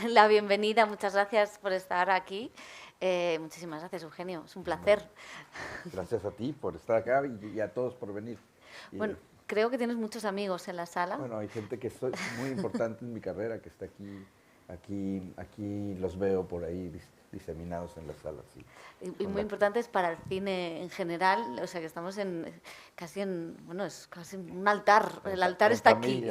la bienvenida. Muchas gracias por estar aquí. Muchísimas gracias, Eugenio. Es un Bueno, placer. gracias a ti por estar acá y a todos por venir. Y, Bueno, creo que tienes muchos amigos en la sala bueno, hay gente que es muy importante en mi carrera que está aquí los veo por ahí diseminados en las salas. Sí. y Son muy importantes para el cine en general. O sea, que estamos casi en, bueno, es casi un altar. El altar en está aquí.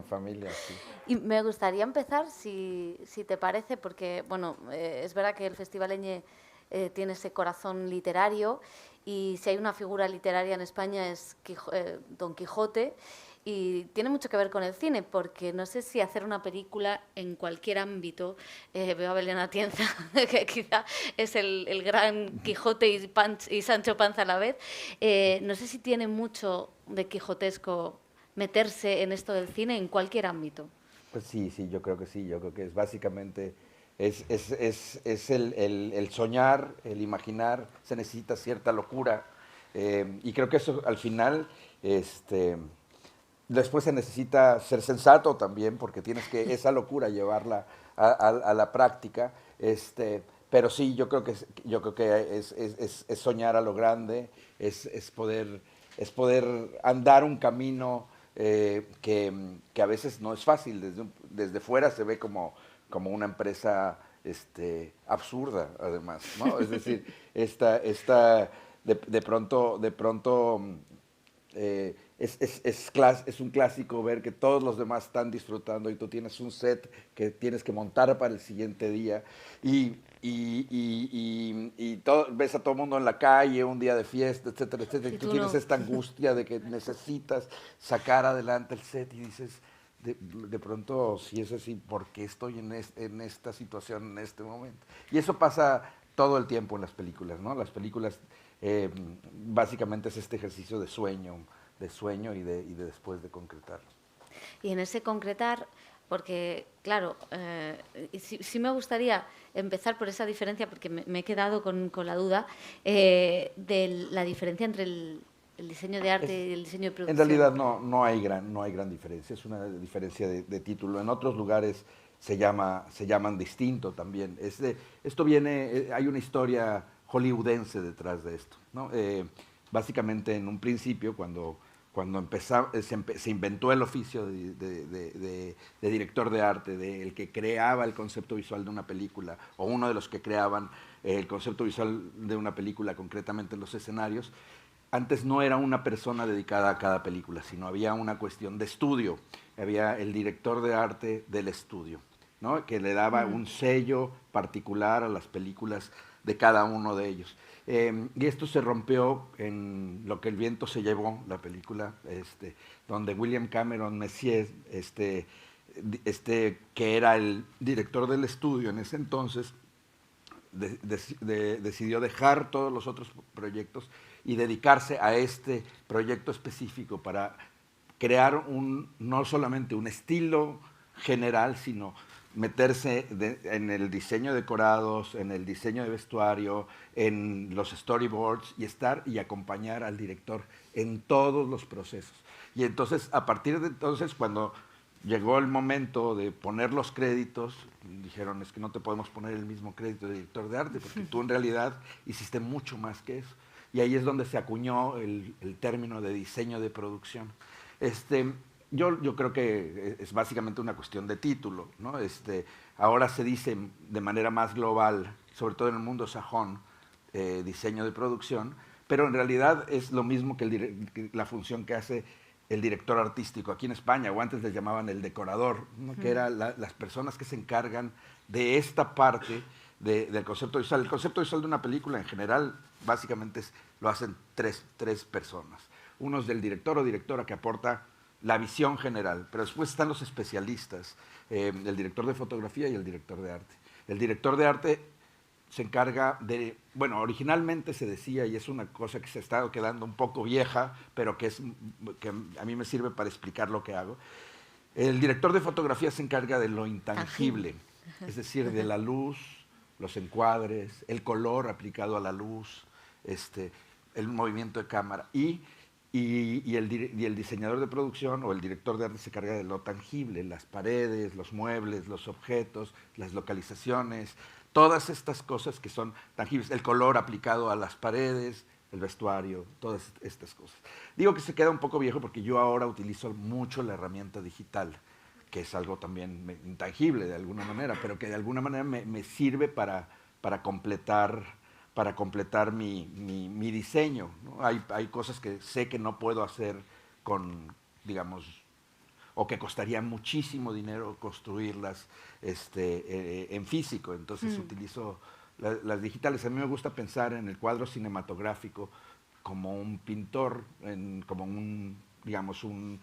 familia, sí. Y me gustaría empezar, si te parece, porque, bueno, es verdad que el Festival Eñe tiene ese corazón literario y si hay una figura literaria en España es Don Quijote y tiene mucho que ver con el cine, porque no sé si hacer una película en cualquier ámbito, veo a Belén Atienza, que quizá es el gran Quijote y Sancho Panza a la vez, no sé si tiene mucho de quijotesco meterse en esto del cine en cualquier ámbito. Pues sí, sí, yo creo que sí, yo creo que es básicamente, es el soñar, el imaginar, se necesita cierta locura, y creo que eso al final, este, después se necesita ser sensato también, porque tienes que esa locura llevarla a la práctica, pero sí, yo creo que es soñar a lo grande, es poder andar un camino que a veces no es fácil. Desde fuera se ve como una empresa absurda, además, ¿no? Es decir, de pronto es un clásico ver que todos los demás están disfrutando y tú tienes un set que tienes que montar para el siguiente día y ves a todo el mundo en la calle, un día de fiesta, etcétera, etcétera, y Y tú tú tienes no. esta angustia de que necesitas sacar adelante el set y dices, de pronto, si es así, ¿por qué estoy en esta situación en este momento? Y eso pasa todo el tiempo en las películas, ¿no? Las películas básicamente es este ejercicio de sueño y de después de concretarlo. Y en ese concretar, porque, claro, sí me gustaría empezar por esa diferencia, porque me he quedado con la duda, de la diferencia entre el diseño de arte Es, y el diseño de en producción. realidad no hay gran diferencia, es una diferencia de título. En otros lugares se llaman distinto también. Esto viene, hay una historia hollywoodense detrás de esto, ¿no? Básicamente en un principio, cuando se inventó el oficio de director de arte, el que creaba el concepto visual de una película, o uno de los que creaban el concepto visual de una película, concretamente en los escenarios, antes no era una persona dedicada a cada película, sino había una cuestión de estudio. Había el director de arte del estudio, ¿no? Que le daba un sello particular a las películas de cada uno de ellos. Y esto se rompió en Lo que el viento se llevó, la película, donde William Cameron Messier, que era el director del estudio en ese entonces, decidió dejar todos los otros proyectos y dedicarse a este proyecto específico para crear no solamente un estilo general, sino meterse en el diseño de decorados, en el diseño de vestuario, en los storyboards y estar y acompañar al director en todos los procesos. Y entonces, a partir de entonces, cuando llegó el momento de poner los créditos, dijeron, es que no te podemos poner el mismo crédito de director de arte, porque tú en realidad hiciste mucho más que eso. Y ahí es donde se acuñó el término de diseño de producción. Yo creo que es básicamente una cuestión de título, ¿no? Ahora se dice de manera más global, sobre todo en el mundo sajón, diseño de producción, pero en realidad es lo mismo que la función que hace el director artístico aquí en España, o antes les llamaban el decorador, ¿no? Que eran las personas que se encargan de esta parte del concepto visual. El concepto visual de una película en general básicamente lo hacen tres personas. Uno es del director o directora que aporta la visión general, pero después están los especialistas, el director de fotografía y el director de arte. El director de arte se encarga bueno, originalmente se decía, y es una cosa que se ha estado quedando un poco vieja, pero que a mí me sirve para explicar lo que hago. El director de fotografía se encarga de lo Tangible. intangible, es decir, de la luz, los encuadres, el color aplicado a la luz, el movimiento de cámara. Y y el diseñador de producción o el director de arte se carga de lo tangible, las paredes, los muebles, los objetos, las localizaciones, todas estas cosas que son tangibles, el color aplicado a las paredes, el vestuario, todas estas cosas. Digo que se queda un poco viejo porque yo ahora utilizo mucho la herramienta digital, que es algo también intangible de alguna manera, pero que de alguna manera me sirve para completar, mi diseño, ¿no? Hay cosas que sé que no puedo hacer con, digamos, o que costaría muchísimo dinero construirlas en físico, entonces utilizo las digitales. A mí me gusta pensar en el cuadro cinematográfico como un pintor, como digamos, un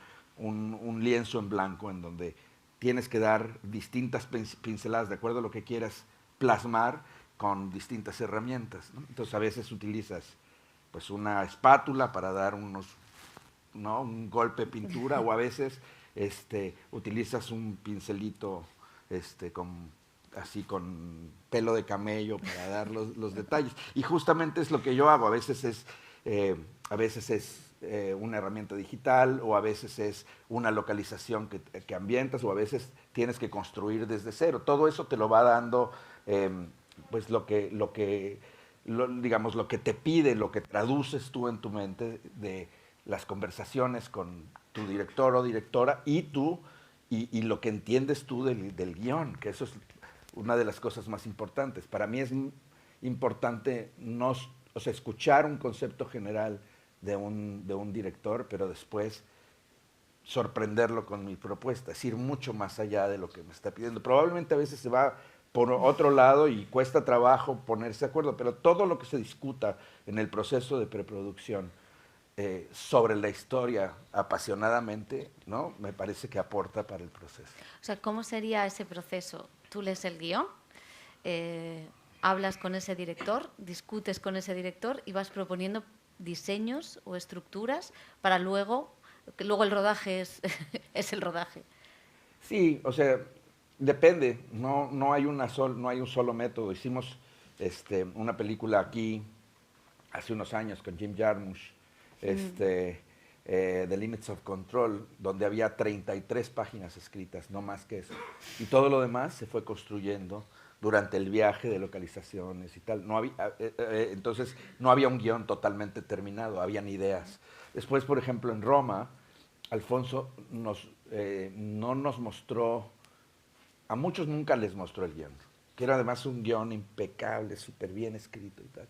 lienzo en blanco en donde tienes que dar distintas pinceladas de acuerdo a lo que quieras plasmar con distintas herramientas, ¿no? Entonces a veces utilizas pues una espátula para dar ¿no? un golpe de pintura o a veces utilizas un pincelito así con pelo de camello para dar los detalles. Y justamente es lo que yo hago. A veces es una herramienta digital o a veces es una localización que ambientas o a veces tienes que construir desde cero. Todo eso te lo va dando pues digamos, lo que te pide, lo que traduces tú en tu mente de las conversaciones con tu director o directora y tú, y lo que entiendes tú del guión, que eso es una de las cosas más importantes. Para mí es importante o sea, escuchar un concepto general de un director, pero después sorprenderlo con mi propuesta, es ir mucho más allá de lo que me está pidiendo. Probablemente a veces se va por otro lado y cuesta trabajo ponerse de acuerdo, pero todo lo que se discuta en el proceso de preproducción sobre la historia apasionadamente, ¿no? Me parece que aporta para el proceso. O sea, ¿cómo sería ese proceso? Tú lees el guión, hablas con ese director, discutes con ese director y vas proponiendo diseños o estructuras para luego, que luego el rodaje es, es el rodaje. Sí, o sea, depende, no hay no hay un solo método. Hicimos una película aquí hace unos años con Jim Jarmusch, The Limits of Control, donde había 33 páginas escritas, no más que eso. Y todo lo demás se fue construyendo durante el viaje de localizaciones y tal. Entonces no había un guión totalmente terminado, habían ideas. Después, por ejemplo, en Roma, Alfonso no nos mostró, a muchos nunca les mostró el guión, que era además un guión impecable, súper bien escrito y tal,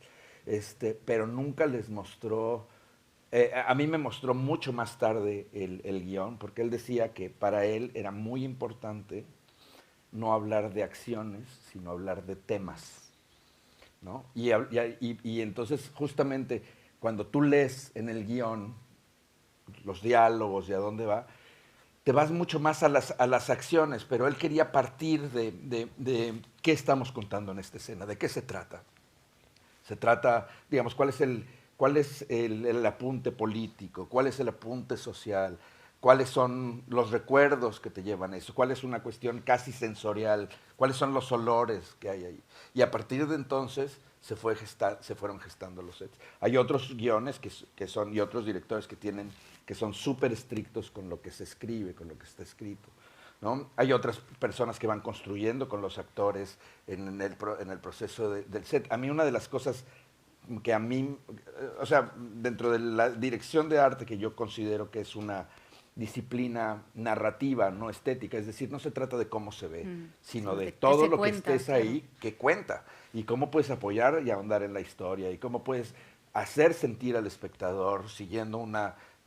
pero nunca les mostró, a mí me mostró mucho más tarde el guión, porque él decía que para él era muy importante no hablar de acciones, sino hablar de temas, ¿no? Y entonces justamente cuando tú lees en el guión los diálogos y a dónde va, te vas mucho más a las acciones, pero él quería partir de qué estamos contando en esta escena, de qué se trata. Se trata, digamos, cuál es el apunte político, cuál es el apunte social, cuáles son los recuerdos que te llevan a eso, cuál es una cuestión casi sensorial, cuáles son los olores que hay ahí. Y a partir de entonces se fueron gestando los sets. Hay otros guiones y otros directores que son súper estrictos con lo que se escribe, con lo que está escrito, ¿no? Hay otras personas que van construyendo con los actores en el proceso del set. A mí una de las cosas que a mí, o sea, dentro de la dirección de arte que yo considero que es una disciplina narrativa, no estética, es decir, no se trata de cómo se ve, sino de todo lo que estés ahí que cuenta, y cómo puedes apoyar y ahondar en la historia, y cómo puedes hacer sentir al espectador siguiendo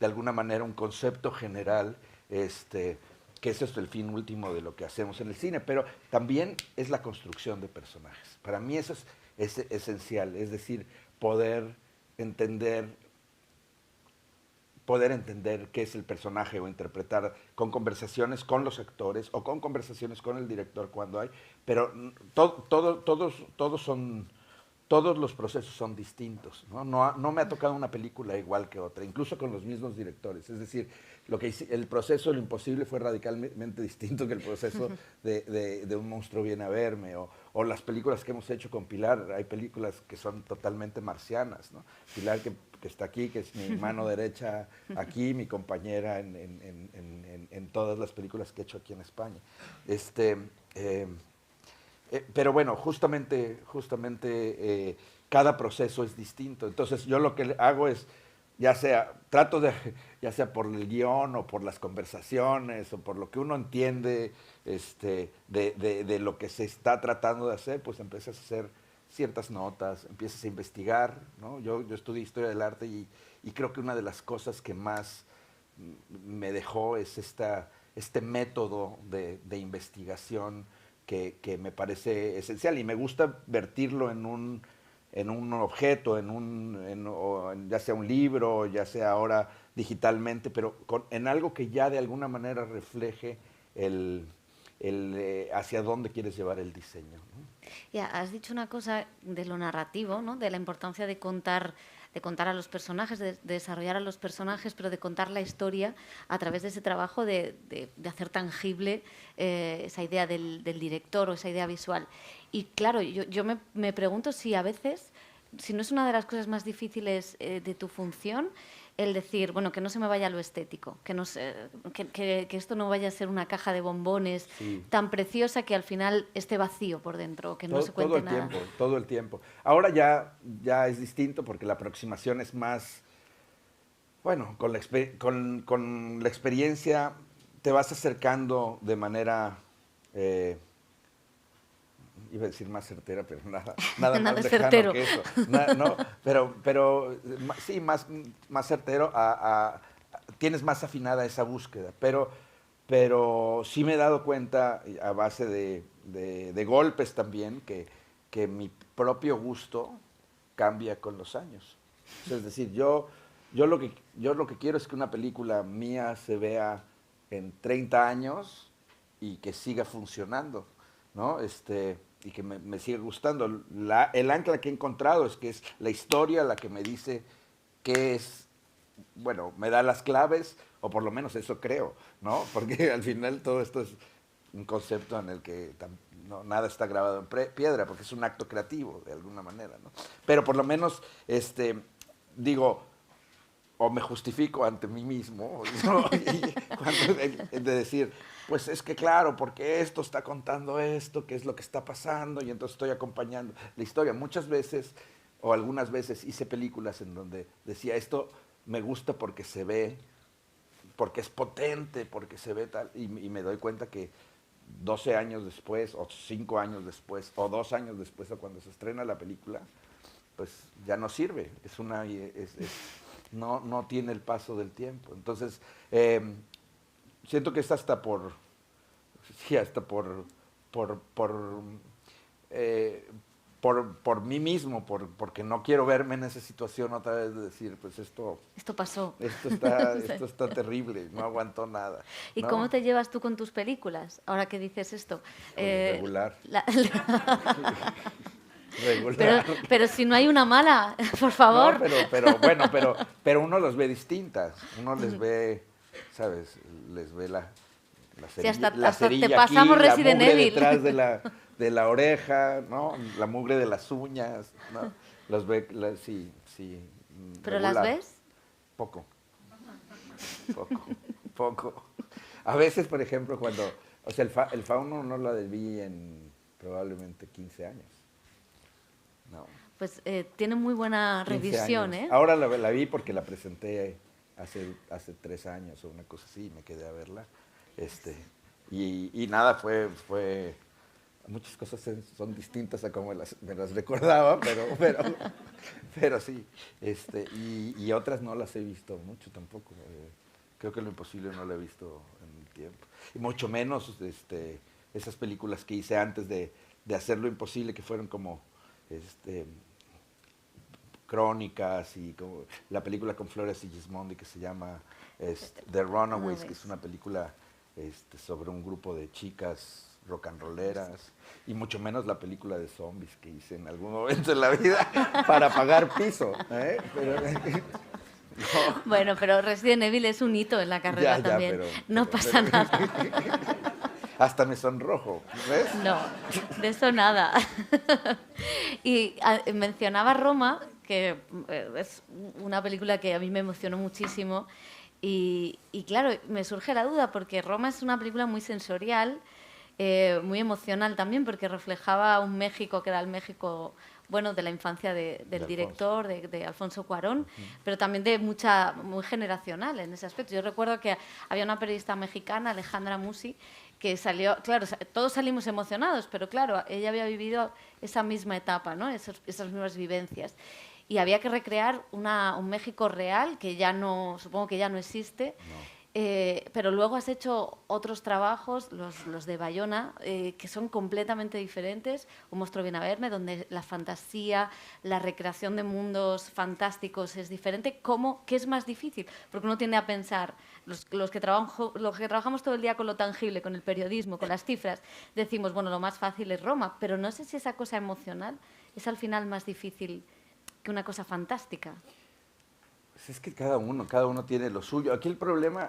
de alguna manera un concepto general, que ese es el fin último de lo que hacemos en el cine, pero también es la construcción de personajes. Para mí eso es esencial, es decir, poder entender qué es el personaje o interpretar con conversaciones con los actores o con conversaciones con el director cuando hay, pero todos son todos los procesos son distintos, ¿no? No me ha tocado una película igual que otra, incluso con los mismos directores. Es decir, el proceso de Lo Imposible fue radicalmente distinto que el proceso de Un monstruo viene a verme, o las películas que hemos hecho con Pilar. Hay películas que son totalmente marcianas, ¿no? Pilar, que está aquí, que es mi mano derecha aquí, mi compañera en todas las películas que he hecho aquí en España. Pero bueno, justamente cada proceso es distinto. Entonces yo lo que hago es, ya sea por el guión o por las conversaciones o por lo que uno entiende de lo que se está tratando de hacer, pues empiezas a hacer ciertas notas, empiezas a investigar, ¿no? Yo estudié Historia del Arte y creo que una de las cosas que más me dejó es este método de investigación que me parece esencial y me gusta vertirlo en un objeto, ya sea un libro, ya sea ahora digitalmente, pero en algo que ya de alguna manera refleje hacia dónde quieres llevar el diseño, ¿no? Ya, has dicho una cosa de lo narrativo, ¿no? De la importancia de contar a los personajes, de desarrollar a los personajes, pero de contar la historia a través de ese trabajo de hacer tangible esa idea del director o esa idea visual. Y claro, yo me pregunto si a veces, si no es una de las cosas más difíciles de tu función, el decir, bueno, que no se me vaya lo estético, que esto no vaya a ser una caja de bombones tan preciosa que al final esté vacío por dentro, que no se cuente nada. Todo el tiempo. Ahora ya es distinto porque la aproximación es más, bueno, con la experiencia te vas acercando de manera, iba a decir más certera, pero nada más lejano certero. que eso. No, pero sí, más certero, tienes más afinada esa búsqueda, pero sí me he dado cuenta, a base de golpes también, que mi propio gusto cambia con los años. Es decir, yo lo que quiero es que una película mía se vea en 30 años y que siga funcionando, ¿no? Y que me siga gustando. El ancla que he encontrado es que es la historia la que me dice qué es, bueno, me da las claves, o por lo menos eso creo, ¿no? Porque al final todo esto es un concepto en el que nada está grabado en piedra, porque es un acto creativo, de alguna manera, ¿no? Pero por lo menos, digo, o me justifico ante mí mismo, ¿no? de decir, pues es que claro, porque esto está contando esto, qué es lo que está pasando, y entonces estoy acompañando la historia. Muchas veces, o algunas veces, hice películas en donde decía, esto me gusta porque se ve, porque es potente, porque se ve tal, y me doy cuenta que 12 años después, o 5 años después, o 2 años después, o cuando se estrena la película, pues ya no sirve, no tiene el paso del tiempo. Entonces, siento que es hasta por mí mismo, porque no quiero verme en esa situación otra vez de decir, pues esto pasó. Esto está terrible, no aguantó nada. ¿Y ¿no? cómo te llevas tú con tus películas, ahora que dices esto? Regular. Regular. Pero si no hay una mala, por favor. No, pero uno los ve distintas. Uno les ve, ¿sabes? Les ve la cerilla, sí, hasta cerilla te pasamos aquí, Resident la mugre Evil. detrás de la oreja, ¿no? La mugre de las uñas, ¿no? Los ve, sí. ¿Pero regular. las ves? Poco. A veces, por ejemplo, o sea, el fauno no la vi en probablemente 15 años. No. Pues tiene muy buena revisión, años. ¿eh? Ahora la vi porque la presenté hace 3 años o una cosa así, y me quedé a verla. Y nada, fue muchas cosas son distintas a como me las recordaba, pero sí. Y otras no las he visto mucho tampoco. Creo que Lo Imposible no lo he visto en el tiempo. Y mucho menos esas películas que hice antes de hacer Lo Imposible, que fueron como crónicas, y como la película con Flores y Gismondi que se llama The Runaways, que es una película sobre un grupo de chicas rock and rolleras, y mucho menos la película de zombies que hice en algún momento en la vida para pagar piso. Pero, no. Bueno, pero Resident Evil es un hito en la carrera también. No pasa nada. Hasta me sonrojo, ¿ves? No, de eso nada. Y mencionaba Roma, que es una película que a mí me emocionó muchísimo. Y claro, me surge la duda, porque Roma es una película muy sensorial, muy emocional también, porque reflejaba un México que era el México, bueno, de la infancia del director, de Alfonso Cuarón, pero también muy generacional en ese aspecto. Yo recuerdo que había una periodista mexicana, Alejandra Musi, que salió, claro, todos salimos emocionados, pero claro, ella había vivido esa misma etapa, ¿no? Esas mismas vivencias. Y había que recrear un México real, que ya no, supongo que ya no existe. No. Pero luego has hecho otros trabajos, los de Bayona, que son completamente diferentes. Un monstruo viene a verme, donde la fantasía, la recreación de mundos fantásticos es diferente. ¿Qué es más difícil? Porque uno tiende a pensar, los que trabajamos todo el día con lo tangible, con el periodismo, con las cifras, decimos, bueno, lo más fácil es Roma, pero no sé si esa cosa emocional es al final más difícil que una cosa fantástica. Pues es que cada uno tiene lo suyo. Aquí el problema,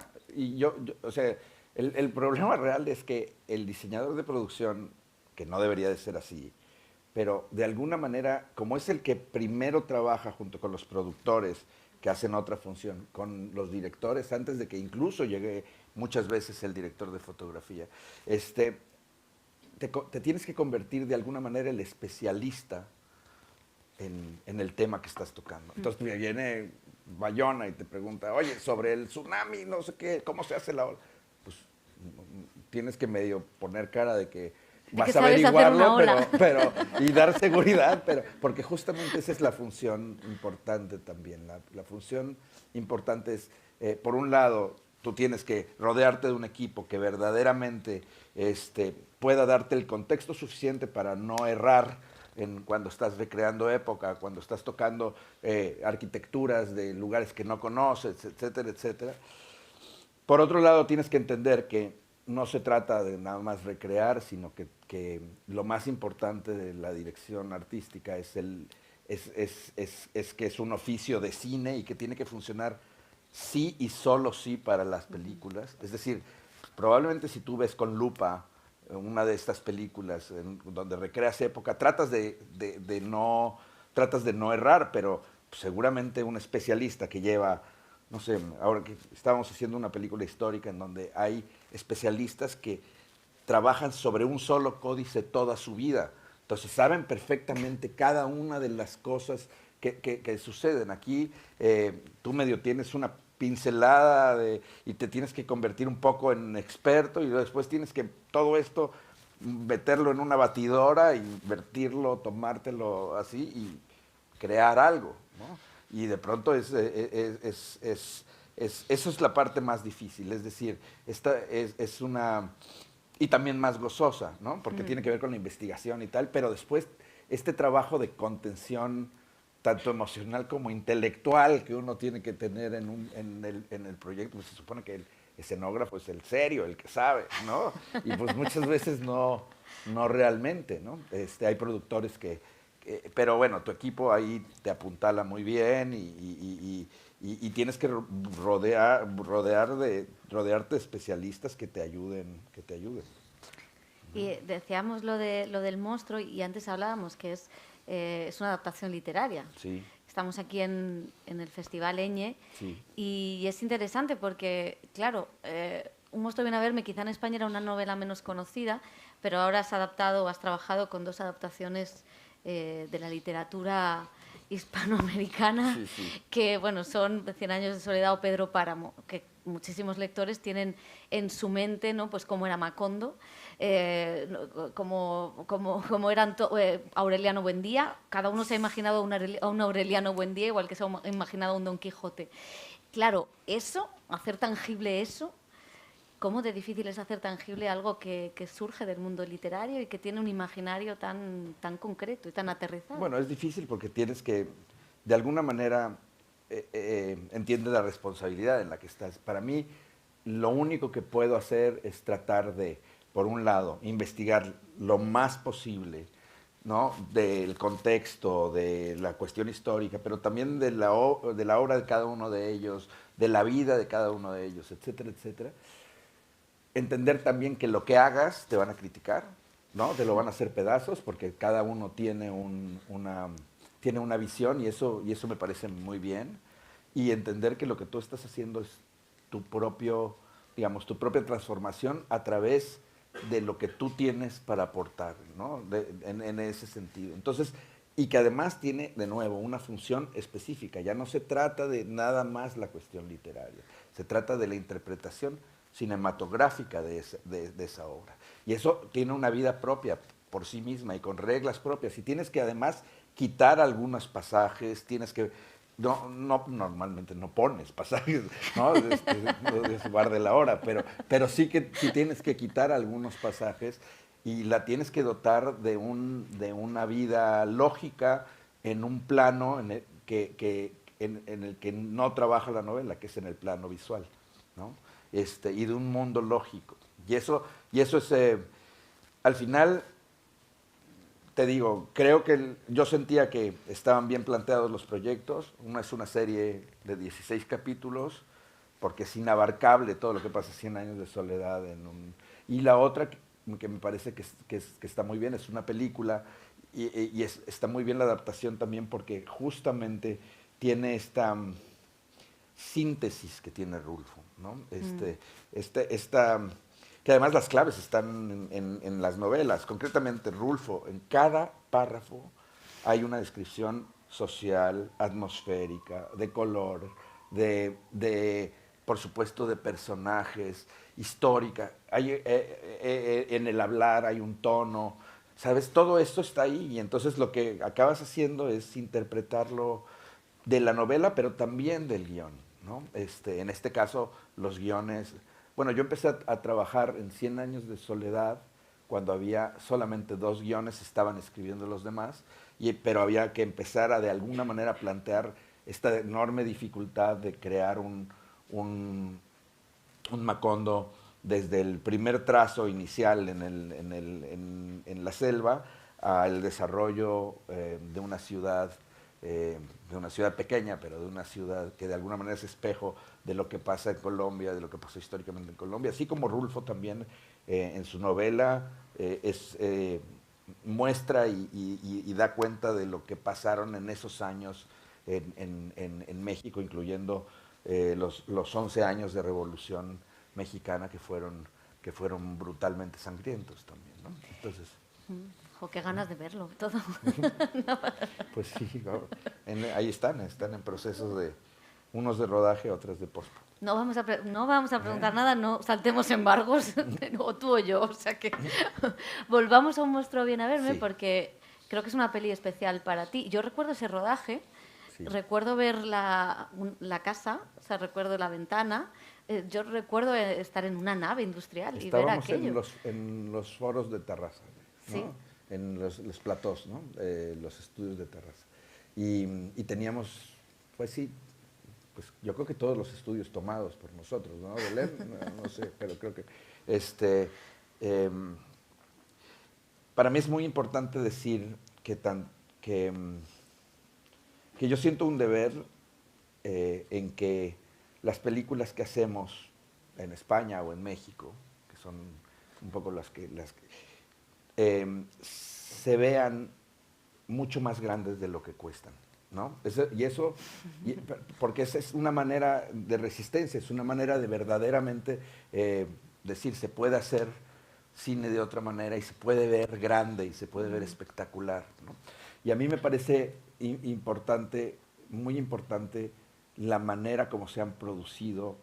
o sea, el problema real es que el diseñador de producción, que no debería de ser así, pero de alguna manera, como es el que primero trabaja junto con los productores que hacen otra función, con los directores, antes de que incluso llegue muchas veces el director de fotografía, te tienes que convertir de alguna manera el especialista en el tema que estás tocando. Entonces me viene Bayona y te pregunta, oye, sobre el tsunami, no sé qué, ¿cómo se hace la ola? Pues tienes que medio poner cara de que vas a averiguarlo, pero y dar seguridad, porque justamente esa es la función importante también. La función importante es, por un lado, tú tienes que rodearte de un equipo que verdaderamente pueda darte el contexto suficiente para no errar cuando estás recreando época, cuando estás tocando arquitecturas de lugares que no conoces, etcétera, etcétera. Por otro lado, tienes que entender que no se trata de nada más recrear, sino que lo más importante de la dirección artística es que es un oficio de cine y que tiene que funcionar sí y solo sí para las películas. Es decir, probablemente si tú ves con lupa una de estas películas donde recreas época, tratas de no errar, pero seguramente un especialista que lleva, no sé, ahora que estábamos haciendo una película histórica en donde hay especialistas que trabajan sobre un solo códice toda su vida, entonces saben perfectamente cada una de las cosas que suceden. Aquí tú medio tienes una pincelada y te tienes que convertir un poco en experto y después tienes que todo esto meterlo en una batidora, invertirlo, tomártelo así y crear algo, ¿no? Y de pronto eso es la parte más difícil, es decir, esta es una... y también más gozosa, ¿no? Porque tiene que ver con la investigación y tal, pero después este trabajo de contención tanto emocional como intelectual que uno tiene que tener en el proyecto, pues se supone que el escenógrafo es el serio, el que sabe, ¿no? Y pues muchas veces no realmente, ¿no? Hay productores pero bueno, tu equipo ahí te apuntala muy bien y tienes que rodearte de especialistas que te ayuden. Y decíamos lo del monstruo y antes hablábamos que es una adaptación literaria. Sí. Estamos aquí en el Festival Eñe sí. Y es interesante porque, claro, Un monstruo viene a verme quizá en España era una novela menos conocida, pero ahora has trabajado con 2 adaptaciones de la literatura hispanoamericana, sí, sí. que bueno, son Cien años de soledad o Pedro Páramo, que muchísimos lectores tienen en su mente, ¿no? Pues cómo era Macondo, como era Aureliano Buendía. Cada uno se ha imaginado a un Aureliano Buendía igual que se ha imaginado a un Don Quijote. Claro, hacer tangible eso, ¿cómo de difícil es hacer tangible algo que surge del mundo literario y que tiene un imaginario tan concreto y tan aterrizado? Bueno, es difícil porque tienes que, de alguna manera, entiendes la responsabilidad en la que estás. Para mí, lo único que puedo hacer es tratar de por un lado, investigar lo más posible, ¿no?, del contexto, de la cuestión histórica, pero también de la obra de cada uno de ellos, de la vida de cada uno de ellos, etcétera, etcétera. Entender también que lo que hagas te van a criticar, ¿no? Te lo van a hacer pedazos porque cada uno tiene tiene una visión y eso me parece muy bien. Y entender que lo que tú estás haciendo es tu digamos, tu propia transformación a través de lo que tú tienes para aportar, ¿no? En ese sentido. Entonces, y que además tiene, de nuevo, una función específica. Ya no se trata de nada más la cuestión literaria, se trata de la interpretación cinematográfica de esa obra. Y eso tiene una vida propia por sí misma y con reglas propias. Y tienes que además quitar algunos pasajes, tienes que... normalmente no pones pasajes, ¿no? Es guarde la hora, pero sí que sí tienes que quitar algunos pasajes y la tienes que dotar de una vida lógica en un plano en el que no trabaja la novela, que es en el plano visual, ¿no? Y de un mundo lógico. Y eso es, al final, te digo, creo que yo sentía que estaban bien planteados los proyectos. Una es una serie de 16 capítulos, porque es inabarcable todo lo que pasa 100 años de soledad y la otra que me parece que está muy bien, es una película y está muy bien la adaptación también porque justamente tiene esta síntesis que tiene Rulfo, ¿no? Que además las claves están en las novelas. Concretamente, Rulfo, en cada párrafo hay una descripción social, atmosférica, de color, por supuesto, de personajes, histórica. En el hablar hay un tono, ¿sabes? Todo esto está ahí y entonces lo que acabas haciendo es interpretarlo de la novela, pero también del guión, ¿no? En este caso, los guiones... Bueno, yo empecé a trabajar en 100 años de soledad cuando había solamente 2 guiones, estaban escribiendo los demás, pero había que empezar a de alguna manera plantear esta enorme dificultad de crear un Macondo desde el primer trazo inicial en la selva al desarrollo de una ciudad pequeña, pero de una ciudad que de alguna manera es espejo de lo que pasa en Colombia, de lo que pasó históricamente en Colombia, así como Rulfo también en su novela muestra y da cuenta de lo que pasaron en esos años en México, incluyendo los 11 años de Revolución Mexicana que fueron brutalmente sangrientos también, ¿no? Entonces... Jo, qué ganas de verlo, todo. No. Pues sí, ahí están en procesos unos de rodaje, otros de post. No vamos a preguntar nada, no saltemos embargos, o tú o yo, o sea que volvamos a Un monstruo viene a verme, sí, porque creo que es una peli especial para ti. Yo recuerdo ese rodaje, sí, recuerdo ver la casa, o sea, recuerdo la ventana, yo recuerdo estar en una nave industrial y ver aquello. En los foros de Terraza, ¿no? Sí. En los platós, ¿no? Los estudios de Terraza. Y teníamos, pues sí, pues yo creo que todos los estudios tomados por nosotros, ¿no? Belén, no sé, pero creo que... para mí es muy importante decir que yo siento un deber en que las películas que hacemos en España o en México, que son un poco las que se vean mucho más grandes de lo que cuestan, ¿no? Porque esa es una manera de resistencia, es una manera de verdaderamente decir, se puede hacer cine de otra manera y se puede ver grande y se puede ver espectacular, ¿no? Y a mí me parece importante, muy importante, la manera como se han producido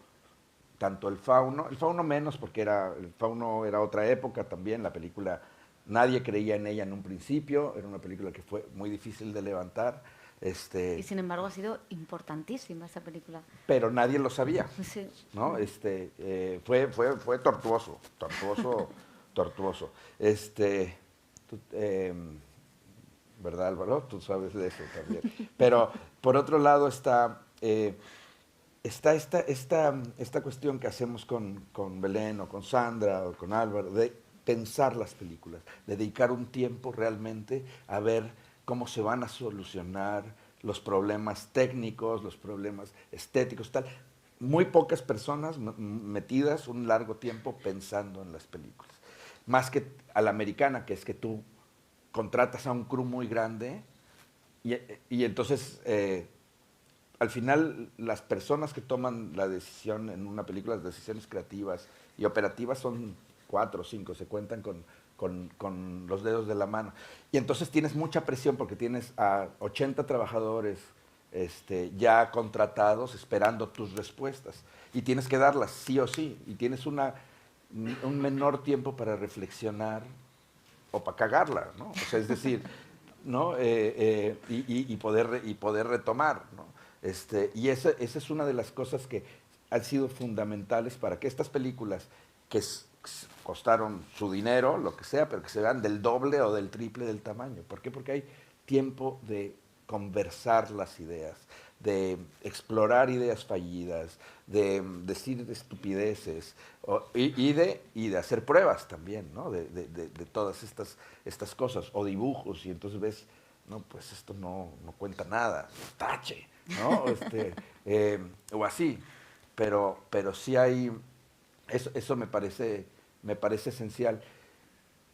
tanto el Fauno menos porque el Fauno era otra época también, la película... Nadie creía en ella en un principio, era una película que fue muy difícil de levantar. Y sin embargo ha sido importantísima esa película. Pero nadie lo sabía, sí, ¿no? Fue tortuoso. ¿Verdad, Álvaro? Tú sabes de eso también. Pero por otro lado está esta cuestión que hacemos con Belén o con Sandra o con Álvaro, pensar las películas, dedicar un tiempo realmente a ver cómo se van a solucionar los problemas técnicos, los problemas estéticos, tal. Muy pocas personas metidas un largo tiempo pensando en las películas. Más que a la americana, que es que tú contratas a un crew muy grande y entonces al final las personas que toman la decisión en una película, las decisiones creativas y operativas son 4 o 5, se cuentan con los dedos de la mano. Y entonces tienes mucha presión porque tienes a 80 trabajadores ya contratados esperando tus respuestas y tienes que darlas sí o sí y tienes un menor tiempo para reflexionar o para cagarla, ¿no? O sea, es decir, ¿no? Y poder retomar, ¿no? Y esa es una de las cosas que han sido fundamentales para que estas películas que costaron su dinero, lo que sea, pero que se vean del doble o del triple del tamaño. ¿Por qué? Porque hay tiempo de conversar las ideas, de explorar ideas fallidas, de decir estupideces y de hacer pruebas también, ¿no? De todas estas cosas, o dibujos, y entonces ves, no, pues esto no cuenta nada, tache, ¿no? O así, pero sí hay, eso me parece esencial.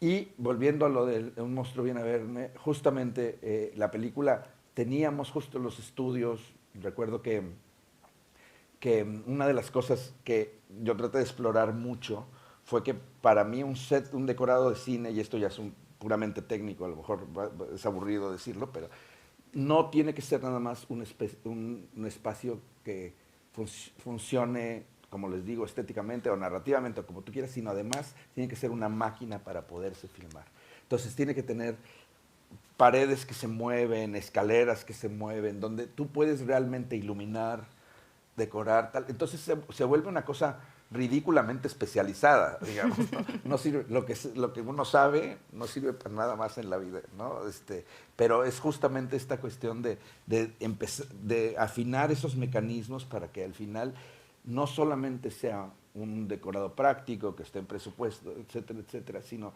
Y volviendo a lo de Un monstruo viene a verme, justamente la película, teníamos justo los estudios, recuerdo que una de las cosas que yo traté de explorar mucho fue que para mí un set, un decorado de cine, y esto ya es puramente técnico, a lo mejor es aburrido decirlo, pero no tiene que ser nada más un espacio que funcione, como les digo, estéticamente o narrativamente, o como tú quieras, sino además tiene que ser una máquina para poderse filmar. Entonces tiene que tener paredes que se mueven, escaleras que se mueven, donde tú puedes realmente iluminar, decorar, tal. Entonces se vuelve una cosa ridículamente especializada, digamos, ¿no? No sirve, lo que uno sabe no sirve para nada más en la vida, ¿no? Pero es justamente esta cuestión de afinar esos mecanismos para que al final no solamente sea un decorado práctico, que esté en presupuesto, etcétera, etcétera, sino,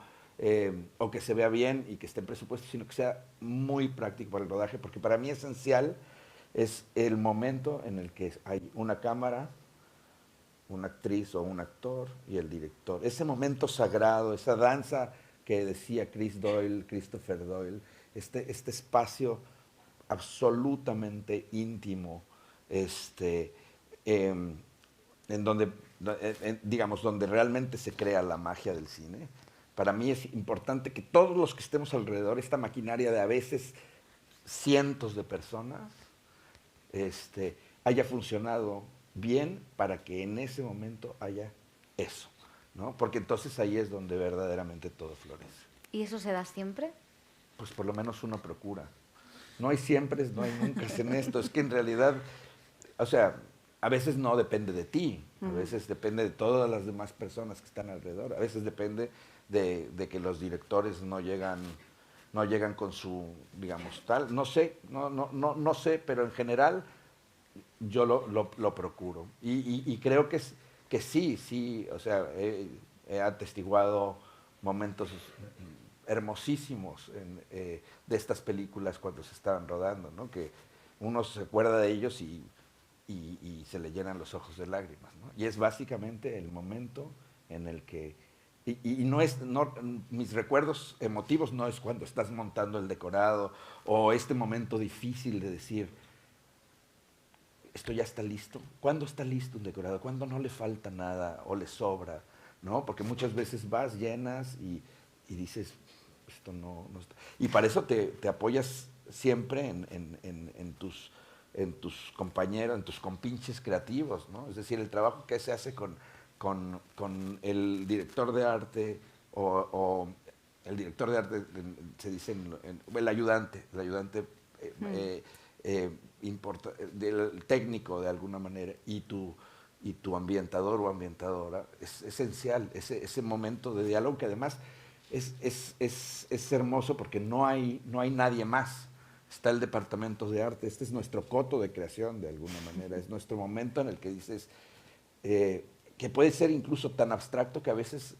o que se vea bien y que esté en presupuesto, sino que sea muy práctico para el rodaje, porque para mí esencial es el momento en el que hay una cámara, una actriz o un actor y el director. Ese momento sagrado, esa danza que decía Christopher Doyle, este espacio absolutamente íntimo, em, en donde, digamos, donde realmente se crea la magia del cine. Para mí es importante que todos los que estemos alrededor, esta maquinaria de a veces cientos de personas, haya funcionado bien para que en ese momento haya eso, ¿no? Porque entonces ahí es donde verdaderamente todo florece. ¿Y eso se da siempre? Pues por lo menos uno procura. No hay siempre, no hay nunca en esto. Es que en realidad, o sea, a veces no depende de ti, a veces depende de todas las demás personas que están alrededor, a veces depende de que los directores no llegan con su, digamos, tal, no sé, no sé, pero en general yo lo procuro. Y creo que sí, o sea, he atestiguado momentos hermosísimos de estas películas cuando se estaban rodando, ¿no? Que uno se acuerda de ellos y se le llenan los ojos de lágrimas, ¿no? Y es básicamente el momento en el que... Y no es, mis recuerdos emotivos no es cuando estás montando el decorado o este momento difícil de decir, esto ya está listo. ¿Cuándo está listo un decorado? ¿Cuándo no le falta nada o le sobra? ¿No? Porque muchas veces vas, llenas y dices, esto no está. Y para eso te apoyas siempre en tus compañeros, en tus compinches creativos, ¿no? Es decir, el trabajo que se hace con el director de arte o el director de arte, se dice, el ayudante del técnico de alguna manera y tu ambientador o ambientadora, es esencial ese momento de diálogo que además es hermoso porque no hay nadie más. Está el departamento de arte, este es nuestro coto de creación de alguna manera, es nuestro momento en el que dices, que puede ser incluso tan abstracto que a veces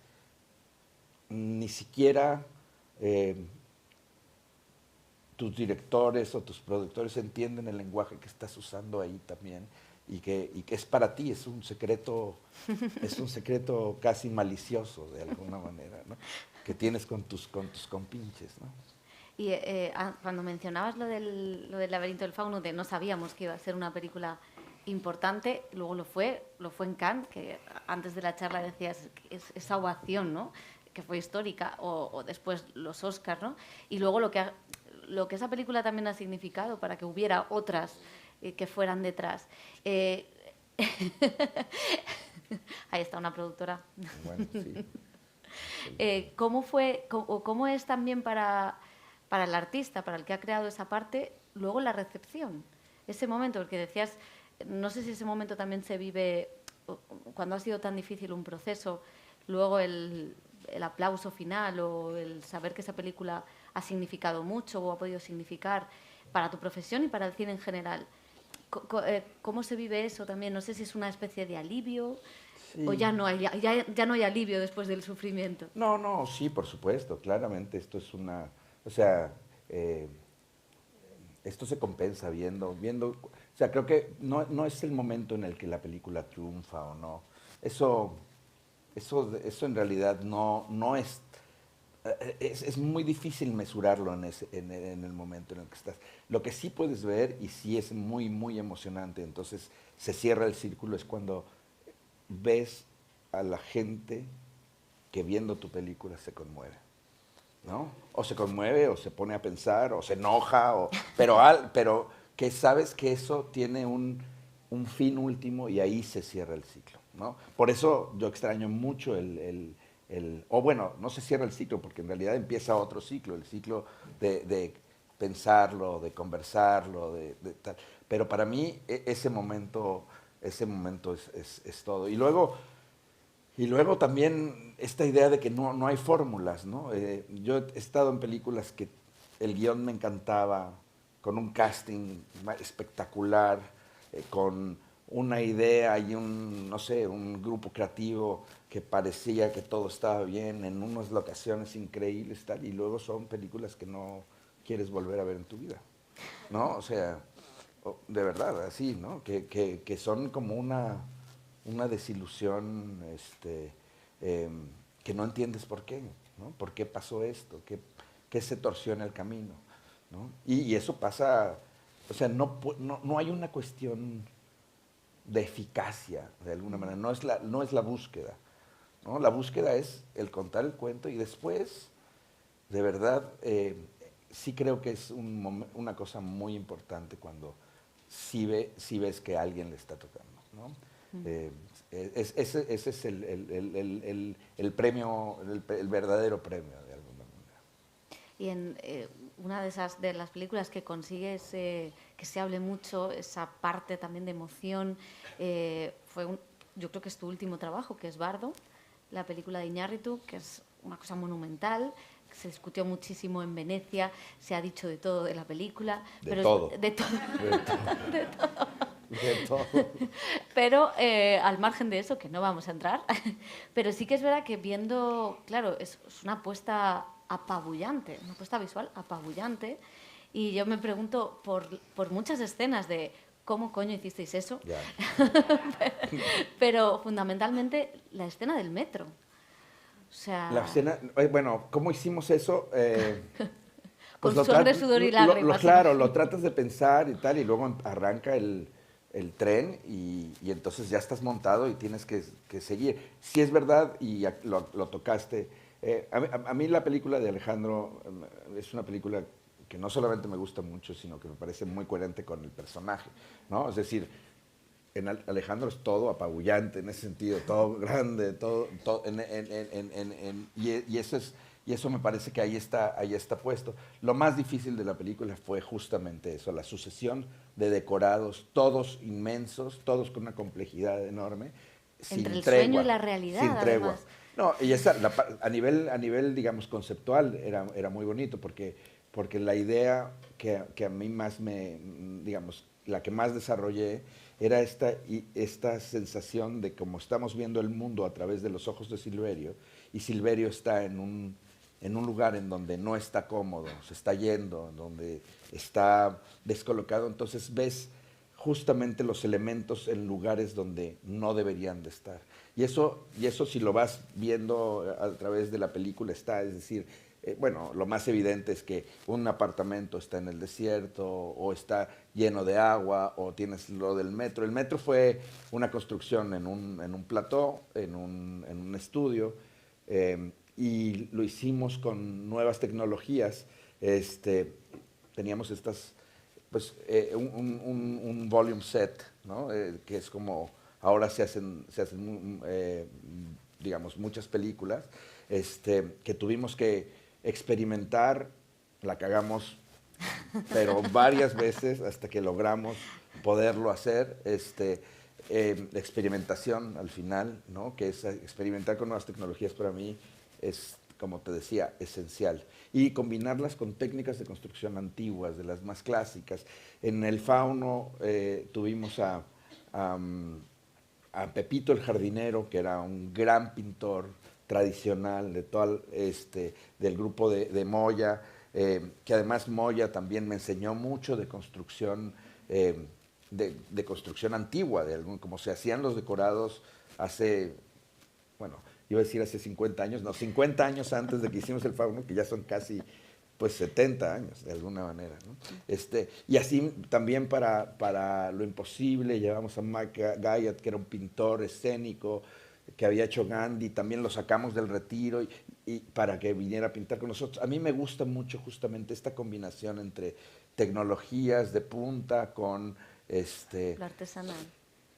ni siquiera tus directores o tus productores entienden el lenguaje que estás usando ahí también y que es para ti, es un secreto casi malicioso de alguna manera, ¿no? Que tienes con tus compinches, ¿no? Y cuando mencionabas lo del laberinto del fauno, de no sabíamos que iba a ser una película importante, luego lo fue en Cannes, que antes de la charla decías esa ovación, ¿no? Que fue histórica, o después los Oscars, ¿no? Y luego lo que esa película también ha significado para que hubiera otras que fueran detrás. Ahí está una productora. Bueno, sí. ¿Cómo es también para el artista, para el que ha creado esa parte, luego la recepción? Ese momento, porque decías, no sé si ese momento también se vive cuando ha sido tan difícil un proceso, luego el aplauso final o el saber que esa película ha significado mucho o ha podido significar para tu profesión y para el cine en general. ¿Cómo se vive eso también? No sé si es una especie de alivio o Sí. ya no hay alivio después del sufrimiento. No, no, sí, por supuesto, claramente esto es una, o sea, eh, esto se compensa o sea, creo que no es el momento en el que la película triunfa o no. Eso, eso en realidad no es, es muy difícil mesurarlo en el momento en el que estás. Lo que sí puedes ver y sí es muy, muy emocionante, entonces se cierra el círculo, es cuando ves a la gente que viendo tu película se conmueve, ¿no? O se conmueve, o se pone a pensar, o se enoja, pero que sabes que eso tiene un fin último y ahí se cierra el ciclo, ¿no? Por eso yo extraño mucho o bueno, no se cierra el ciclo, porque en realidad empieza otro ciclo, el ciclo de pensarlo, de conversarlo, de tal. Pero para mí ese momento es todo. Y luego también esta idea de que no hay fórmulas, ¿no? Yo he estado en películas que el guión me encantaba, con un casting espectacular, con una idea y no sé, un grupo creativo que parecía que todo estaba bien, en unas locaciones increíbles, tal, y luego son películas que no quieres volver a ver en tu vida, ¿no? O sea, de verdad, así, ¿no? Que son como una desilusión que no entiendes por qué, ¿no? ¿Por qué pasó esto? ¿Qué se torció en el camino? ¿No? Y eso pasa, o sea, no hay una cuestión de eficacia, de alguna manera, no es la búsqueda, ¿no? La búsqueda es el contar el cuento y después, de verdad, sí creo que es una cosa muy importante cuando sí ves que a alguien le está tocando, ¿no? Eh, ese es el premio, el verdadero premio, de alguna manera. Y en una de las películas que consigues que se hable mucho, esa parte también de emoción, yo creo que es tu último trabajo, que es Bardo, la película de Iñárritu, que es una cosa monumental, que se discutió muchísimo en Venecia, se ha dicho de todo de la película, De todo. de todo. De todo. De todo. De todo. Pero al margen de eso, que no vamos a entrar, pero sí que es verdad que viendo, claro, es una apuesta apabullante, una apuesta visual apabullante, y yo me pregunto por muchas escenas de cómo coño hicisteis eso, Ya. pero fundamentalmente la escena del metro. O La sea, escena, bueno, ¿cómo hicimos eso? con Pues sangre, sudor y lágrimas. claro, lo tratas de pensar y tal, y luego arranca el tren y entonces ya estás montado y tienes que seguir. Si es verdad, y lo tocaste, a mí la película de Alejandro es una película que no solamente me gusta mucho, sino que me parece muy coherente con el personaje, ¿no? Es decir, en Alejandro es todo apabullante en ese sentido, todo grande, todo y eso es y eso me parece que ahí está puesto. Lo más difícil de la película fue justamente eso, la sucesión de decorados, todos inmensos, todos con una complejidad enorme, Entre sin el sueño y tregua, la realidad, sin tregua. además. No, y a nivel, digamos, conceptual era muy bonito porque la idea que a mí más digamos, la que más desarrollé era esta sensación de cómo estamos viendo el mundo a través de los ojos de Silverio y Silverio está en un lugar en donde no está cómodo, se está yendo, en donde está descolocado, entonces ves justamente los elementos en lugares donde no deberían de estar. Y eso si lo vas viendo a través de la película está, es decir, bueno, lo más evidente es que un apartamento está en el desierto o está lleno de agua o tienes lo del metro. El metro fue una construcción en un plató, en un estudio, y lo hicimos con nuevas tecnologías. Teníamos estas, pues, un volume set, ¿no? Que es como ahora se hacen digamos, muchas películas, que tuvimos que experimentar, la cagamos, pero varias veces hasta que logramos poderlo hacer, experimentación al final, ¿no? Que es experimentar con nuevas tecnologías para mí es, como te decía, esencial. Y combinarlas con técnicas de construcción antiguas, de las más clásicas. En el Fauno tuvimos a Pepito el Jardinero, que era un gran pintor tradicional de todo del grupo de Moya, que además Moya también me enseñó mucho de construcción, de construcción antigua, como se hacían los decorados hace, bueno, iba a decir hace 50 años, no, 50 años antes de que hicimos el Fauno, que ya son casi pues 70 años, de alguna manera, ¿no? Y así también para Lo Imposible llevamos a Mike Guyot, que era un pintor escénico, que había hecho Gandhi, también lo sacamos del retiro y para que viniera a pintar con nosotros. A mí me gusta mucho justamente esta combinación entre tecnologías de punta con Lo artesanal.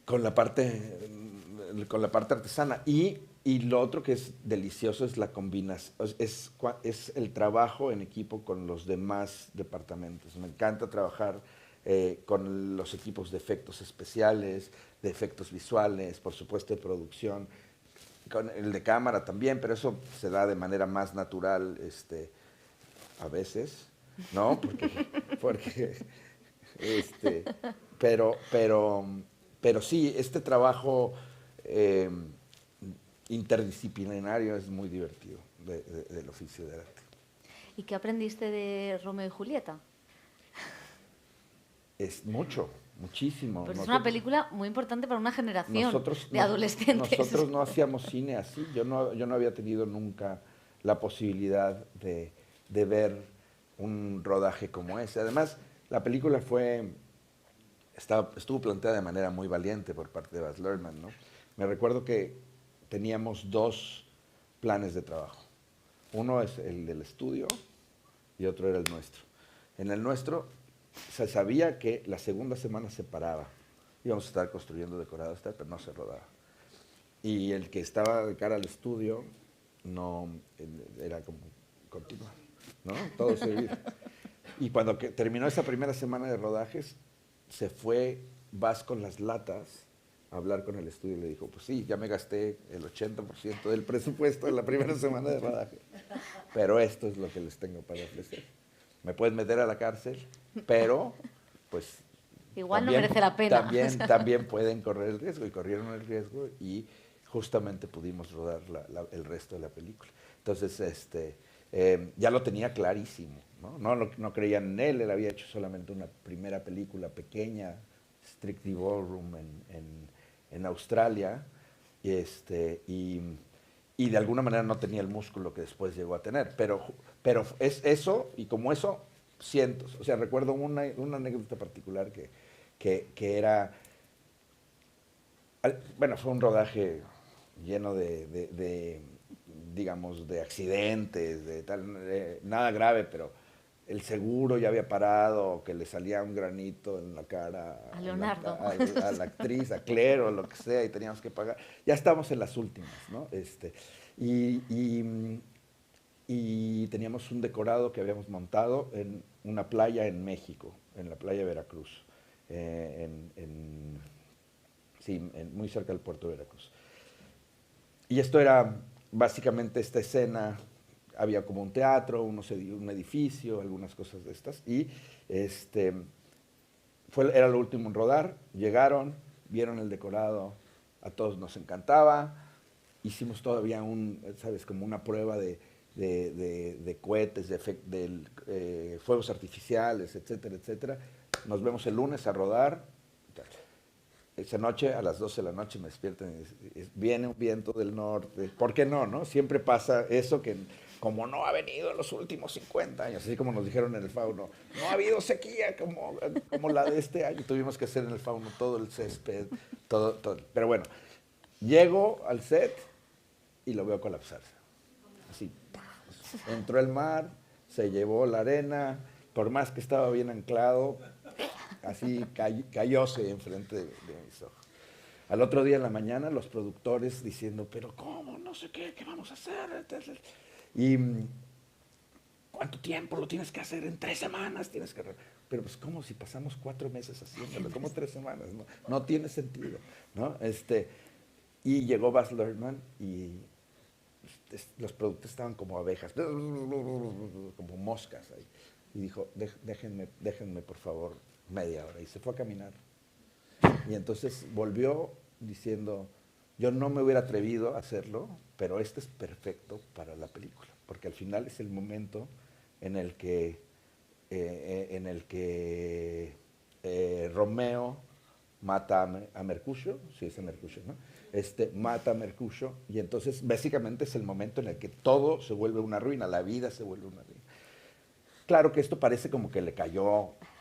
con la parte artesana. Y lo otro que es delicioso es la combinación, es el trabajo en equipo con los demás departamentos. Me encanta trabajar con los equipos de efectos especiales, de efectos visuales, por supuesto de producción, con el de cámara también, pero eso se da de manera más natural a veces, ¿no? Porque pero, pero, pero sí, este trabajo eh, interdisciplinario es muy divertido del oficio de arte. ¿Y qué aprendiste de Romeo y Julieta? Es mucho, muchísimo. Pues es una película muy importante para una generación de adolescentes. Nosotros no hacíamos cine así. Yo no había tenido nunca la posibilidad de ver un rodaje como ese. Además, la película estuvo planteada de manera muy valiente por parte de Baz Luhrmann, ¿no? Me recuerdo que teníamos dos planes de trabajo. Uno es el del estudio y otro era el nuestro. En el nuestro se sabía que la segunda semana se paraba. Íbamos a estar construyendo decorados, pero no se rodaba. Y el que estaba de cara al estudio no era como continuar, ¿no? Todo seguir. Y cuando terminó esa primera semana de rodajes, se fue Baz con las latas a hablar con el estudio y le dijo, pues sí, ya me gasté el 80% del presupuesto de la primera semana de rodaje, pero esto es lo que les tengo para ofrecer. Me pueden meter a la cárcel, pero pues igual también, no merece la pena. También pueden correr el riesgo, y corrieron el riesgo y justamente pudimos rodar el resto de la película. Entonces, ya lo tenía clarísimo, ¿no? No creían en él había hecho solamente una primera película pequeña, Strictly Ballroom en Australia, y de alguna manera no tenía el músculo que después llegó a tener, pero es eso, y como eso, cientos. O sea, recuerdo una anécdota particular que era, bueno, fue un rodaje lleno digamos, de accidentes, de tal, nada grave, pero el seguro ya había parado, que le salía un granito en la cara a Leonardo, a la actriz, a Claire o lo que sea, y teníamos que pagar. Ya estamos en las últimas, ¿no? Y teníamos un decorado que habíamos montado en una playa en México, en la playa de Veracruz, muy cerca del puerto de Veracruz. Y esto era básicamente esta escena, había como un teatro, un edificio, algunas cosas de estas, y era lo último en rodar, llegaron, vieron el decorado, a todos nos encantaba, hicimos todavía ¿sabes? Como una prueba de cohetes, fuegos artificiales, etcétera, etcétera. Nos vemos el lunes a rodar. Esa noche, a las 12 de la noche, me despiertan y viene un viento del norte. ¿Por qué no, no? Siempre pasa eso que, como no ha venido en los últimos 50 años, así como nos dijeron en el Fauno, no ha habido sequía como la de este año. Tuvimos que hacer en el Fauno todo el césped, todo. Pero bueno, llego al set y lo veo colapsarse. Así, entró el mar, se llevó la arena, por más que estaba bien anclado, así cayóse enfrente de mis ojos. Al otro día en la mañana, los productores diciendo, pero ¿cómo? No sé qué vamos a hacer. Y ¿cuánto tiempo lo tienes que hacer? En 3 semanas tienes que... Pero pues ¿cómo si pasamos 4 meses haciéndolo? ¿Cómo 3 semanas? No tiene sentido, ¿no? Y llegó Baz Luhrmann y los productos estaban como abejas, como moscas ahí. Y dijo, déjenme por favor media hora. Y se fue a caminar. Y entonces volvió diciendo, yo no me hubiera atrevido a hacerlo, pero este es perfecto para la película, porque al final es el momento en el que, Romeo mata a Mercucio, sí es a Mercucio, ¿no? Mata a Mercucio, y entonces básicamente es el momento en el que todo se vuelve una ruina, la vida se vuelve una ruina. Claro que esto parece como que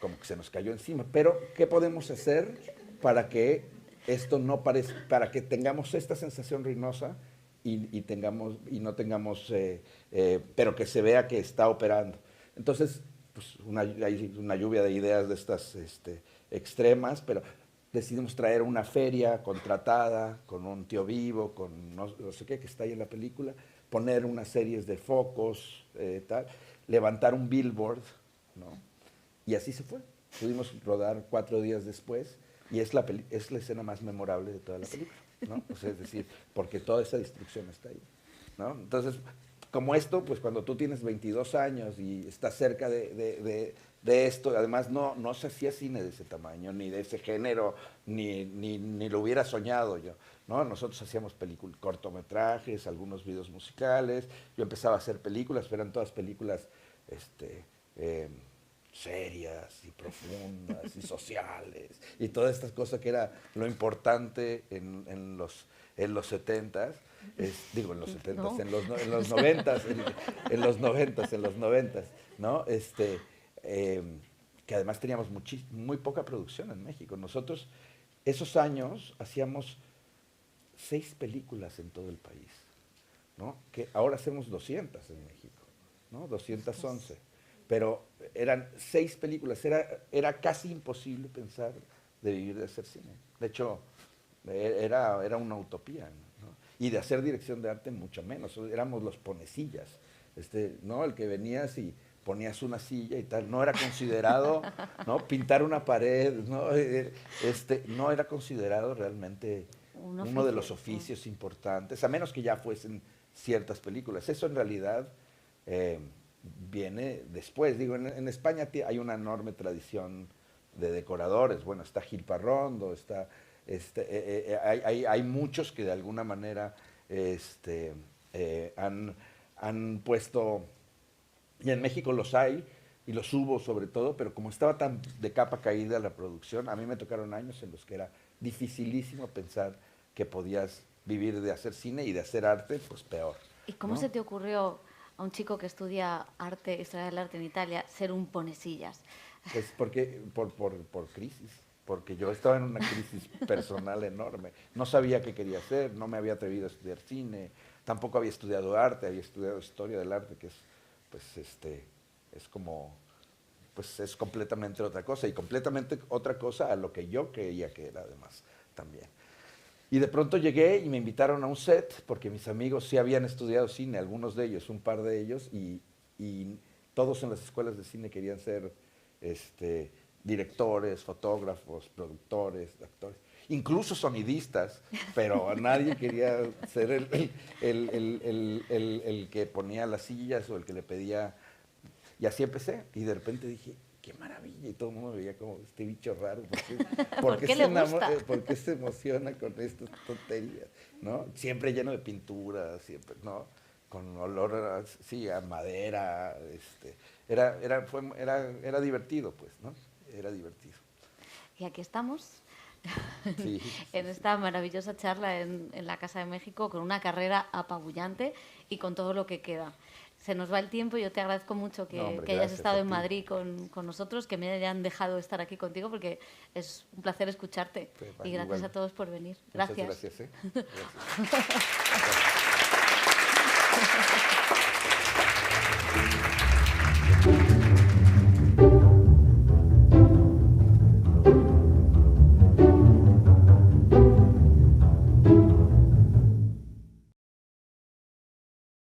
como que se nos cayó encima, pero ¿qué podemos hacer para que esto no parezca, para que tengamos esta sensación ruinosa y no tengamos, pero que se vea que está operando? Entonces, pues hay una lluvia de ideas de estas extremas, pero decidimos traer una feria contratada con un tío vivo, con no sé qué, que está ahí en la película, poner unas series de focos, tal, levantar un billboard, ¿no? Y así se fue. Pudimos rodar 4 días después y es la escena más memorable de toda la película, ¿no? O sea, es decir, porque toda esa destrucción está ahí, ¿no? Entonces, como esto, pues cuando tú tienes 22 años y estás cerca de esto, además no se hacía cine de ese tamaño, ni de ese género, ni lo hubiera soñado yo, ¿no? Nosotros hacíamos cortometrajes, algunos videos musicales, yo empezaba a hacer películas, pero eran todas películas serias y profundas y sociales y todas estas cosas que era lo importante en los 70s, digo en los 70s, no. en los 90s, en los 90s, ¿no? Que además teníamos muy poca producción en México. Nosotros esos años hacíamos 6 películas en todo el país, ¿no? Que ahora hacemos 200 en México, ¿no? 211. Pero eran 6 películas, era casi imposible pensar de vivir de hacer cine. De hecho, era una utopía, ¿no? Y de hacer dirección de arte mucho menos, éramos los ponecillas, ¿no? El que venías y ponías una silla y tal, no era considerado, ¿no? Pintar una pared, ¿no? No era considerado realmente uno de los oficios importantes, a menos que ya fuesen ciertas películas. Eso en realidad viene después. Digo, en España hay una enorme tradición de decoradores. Bueno, está Gil Parrondo, hay muchos que de alguna manera han puesto, y en México los hay, y los hubo sobre todo, pero como estaba tan de capa caída la producción, a mí me tocaron años en los que era dificilísimo pensar que podías vivir de hacer cine, y de hacer arte, pues peor. ¿Y cómo, ¿no?, se te ocurrió a un chico que estudia historia del arte en Italia, ser un ponesillas? Pues porque, por crisis, porque yo estaba en una crisis personal enorme. No sabía qué quería hacer, no me había atrevido a estudiar cine, tampoco había estudiado arte, había estudiado historia del arte, que es, pues, es como, pues es completamente otra cosa, y completamente otra cosa a lo que yo creía que era, además, también. Y de pronto llegué y me invitaron a un set, porque mis amigos sí habían estudiado cine, algunos de ellos, un par de ellos, y todos en las escuelas de cine querían ser directores, fotógrafos, productores, actores, incluso sonidistas, pero nadie quería ser el que ponía las sillas o el que le pedía. Y así empecé, y de repente dije, qué maravilla, y todo el mundo me veía como este bicho raro, ¿Por qué le gusta? ¿Por qué se emociona con estas tonterías? ¿No? Siempre lleno de pintura, siempre, ¿no? Con olor a madera, era divertido, pues, ¿no? Era divertido. Y aquí estamos, Sí, en esta maravillosa charla en la Casa de México, con una carrera apabullante y con todo lo que queda. Se nos va el tiempo y yo te agradezco mucho que, no, hombre, que hayas gracias estado a en ti. Madrid con nosotros, que me hayan dejado estar aquí contigo, porque es un placer escucharte. Pues, Y gracias igual. a todos por venir. Muchas Gracias. gracias, ¿eh? Gracias.